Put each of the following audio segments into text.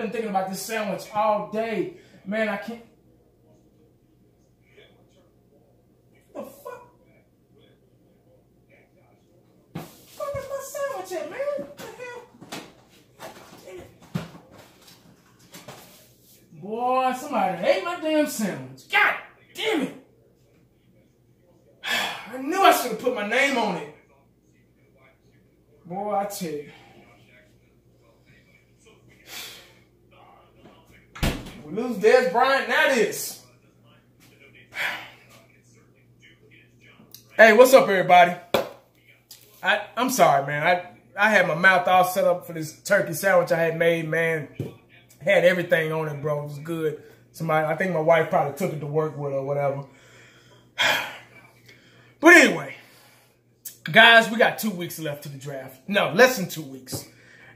been thinking about this sandwich all day. Man, I can't. What the fuck? What is my sandwich at, man? What the hell? Damn it. Boy, somebody ate my damn sandwich. God damn it. I knew I should have put my name on it. Boy, I tell you. We lose Dez Bryant, now this. Hey, what's up, everybody? I'm sorry, man. I had my mouth all set up for this turkey sandwich I had made, man. Had everything on it, bro. It was good. I think my wife probably took it to work with or whatever. But anyway, guys, we got 2 weeks left to the draft. No, less than 2 weeks.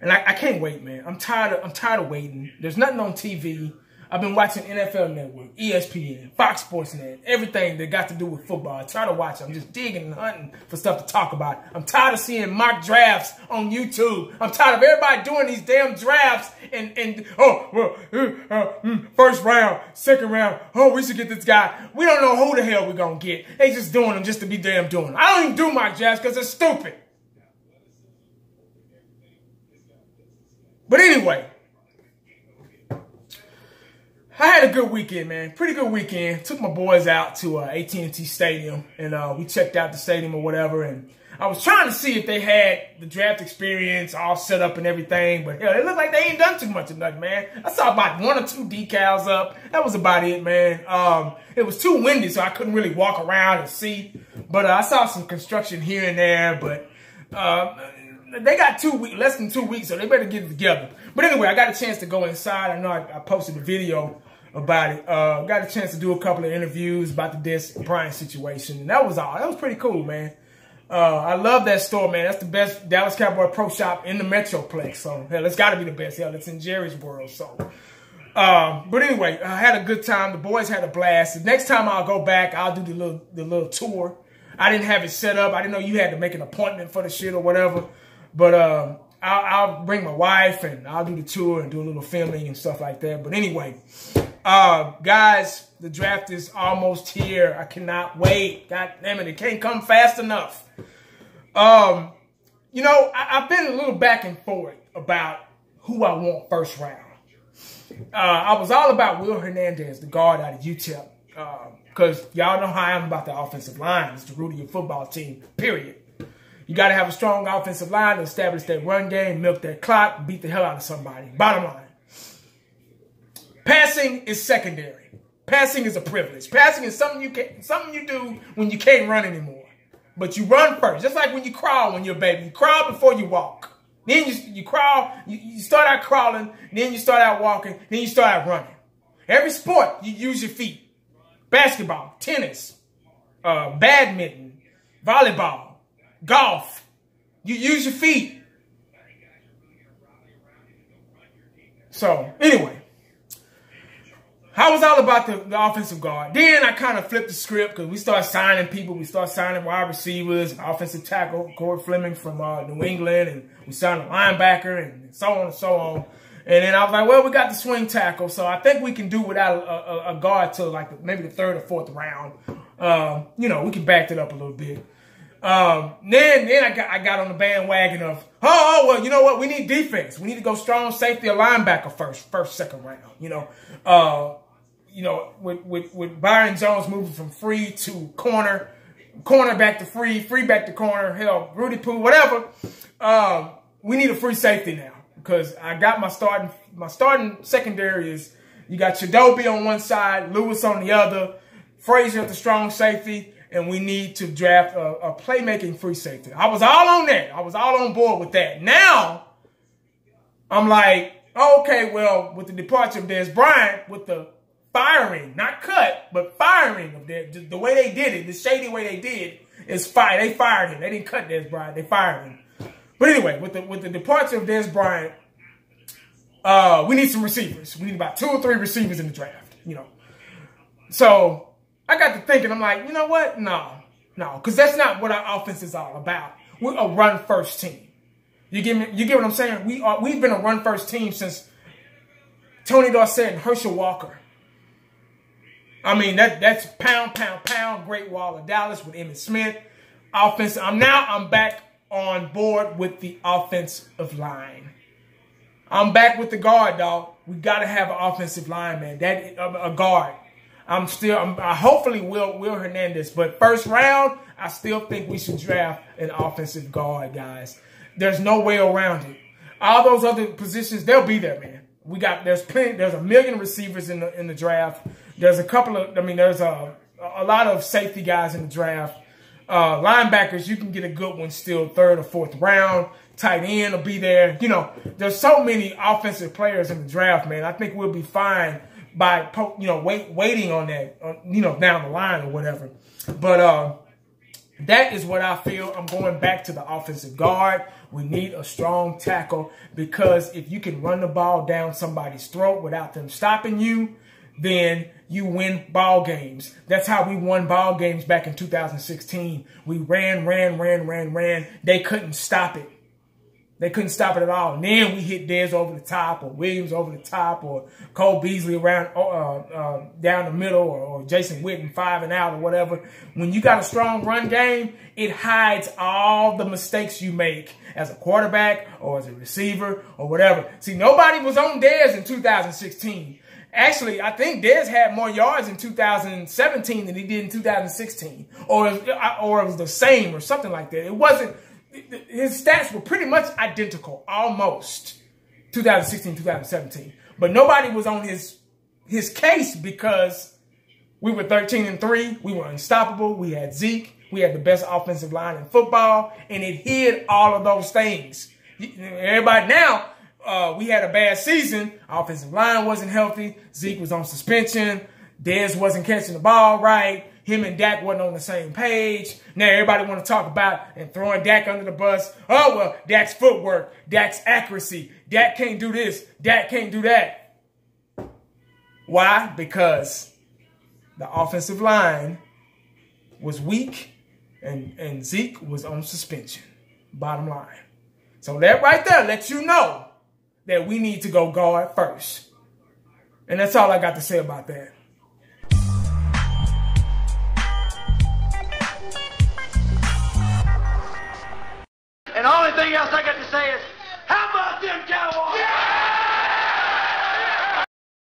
And I can't wait, man. I'm tired of waiting. There's nothing on TV. I've been watching NFL Network, ESPN, Fox Sports Net, everything that got to do with football. I try to watch it. I'm just digging and hunting for stuff to talk about. I'm tired of seeing mock drafts on YouTube. I'm tired of everybody doing these damn drafts and first round, second round, we should get this guy. We don't know who the hell we're going to get. They just doing them just to be damn doing them. I don't even do mock drafts because they're stupid. But anyway, I had a good weekend, man. Pretty good weekend. Took my boys out to AT&T Stadium, and we checked out the stadium or whatever. And I was trying to see if they had the draft experience all set up and everything, but hell, it looked like they ain't done too much of nothing, man. I saw about 1 or 2 decals up. That was about it, man. It was too windy, so I couldn't really walk around and see. But I saw some construction here and there, but they got 2 weeks, less than 2 weeks, so they better get it together. But anyway, I got a chance to go inside. I know I posted a video about it. Got a chance to do a couple of interviews about the Dez Bryant situation. And that was all. That was pretty cool, man. I love that store, man. That's the best Dallas Cowboy Pro Shop in the Metroplex. So, hell, it's got to be the best. Hell, it's in Jerry's world. So, but anyway, I had a good time. The boys had a blast. The next time I'll go back, I'll do the little tour. I didn't have it set up. I didn't know you had to make an appointment for the shit or whatever. But I'll bring my wife and I'll do the tour and do a little filming and stuff like that. But anyway, guys, the draft is almost here. I cannot wait. God damn it, it can't come fast enough. You know, I've been a little back and forth about who I want first round. I was all about Will Hernandez, the guard out of UTEP, because y'all know how I am about the offensive line. It's the root of your football team, period. You got to have a strong offensive line to establish that run game, milk that clock, beat the hell out of somebody. Bottom line. Passing is secondary. Passing is a privilege. Passing is something you do when you can't run anymore. But you run first. Just like when you crawl when you're a baby. You crawl before you walk. Then you crawl, you start out crawling, then you start out walking, then you start out running. Every sport, you use your feet. Basketball, tennis, badminton, volleyball, golf. You use your feet. So, anyway. I was all about the offensive guard. Then I kind of flipped the script because we started signing people. We started signing wide receivers, offensive tackle, Corey Fleming from New England, and we signed a linebacker and so on and so on. And then I was like, well, we got the swing tackle, so I think we can do without a guard till like maybe the 3rd or 4th round. You know, we can back it up a little bit. Then I got on the bandwagon of, well, you know what? We need defense. We need to go strong safety or linebacker first, second round. With Byron Jones moving from free to corner back to free back to corner, hell, Rudy Poo, whatever. We need a free safety now because I got my starting secondary is you got Chidobe on one side, Lewis on the other, Frazier at the strong safety. And we need to draft a playmaking free safety. I was all on that. I was all on board with that. Now, I'm like, okay, well, with the departure of Dez Bryant, with the firing, not cut, but firing of the way they did it, the shady way they did, is fire. They fired him. They didn't cut Dez Bryant. They fired him. But anyway, with the departure of Dez Bryant, we need some receivers. We need about 2 or 3 receivers in the draft, you know. So I got to thinking, I'm like, you know what? No, because that's not what our offense is all about. We're a run-first team. You get what I'm saying? We've been a run-first team since Tony Dorsett and Herschel Walker. I mean, that's pound, Great Wall of Dallas with Emmitt Smith. Offense. I'm back on board with the offensive line. I'm back with the guard, dog. We got to have an offensive line, man. A guard. Hopefully Will Hernandez. But first round, I still think we should draft an offensive guard, guys. There's no way around it. All those other positions, they'll be there, man. There's a million receivers in the draft. There's a couple of, there's a lot of safety guys in the draft. Linebackers, you can get a good one still third or fourth round. Tight end will be there. You know, there's so many offensive players in the draft, man. I think we'll be fine by, waiting on that, down the line or whatever. But that is what I feel. I'm going back to the offensive guard. We need a strong tackle because if you can run the ball down somebody's throat without them stopping you, then you win ball games. That's how we won ball games back in 2016. We ran. They couldn't stop it. They couldn't stop it at all. And then we hit Dez over the top, or Williams over the top, or Cole Beasley around down the middle, or Jason Witten 5 and out or whatever. When you got a strong run game, it hides all the mistakes you make as a quarterback or as a receiver or whatever. See, nobody was on Dez in 2016. Actually, I think Dez had more yards in 2017 than he did in 2016. Or it was the same or something like that. It wasn't, his stats were pretty much identical, almost, 2016, 2017. But nobody was on his case because we were 13-3. We were unstoppable. We had Zeke. We had the best offensive line in football. And it hid all of those things. Everybody now... we had a bad season. Offensive line wasn't healthy. Zeke was on suspension. Dez wasn't catching the ball right. Him and Dak wasn't on the same page. Now everybody want to talk about and throwing Dak under the bus. Oh, well, Dak's footwork, Dak's accuracy. Dak can't do this. Dak can't do that. Why? Because the offensive line was weak and Zeke was on suspension. Bottom line. So that right there lets you know that we need to go guard first. And that's all I got to say about that. And the only thing else I got to say is,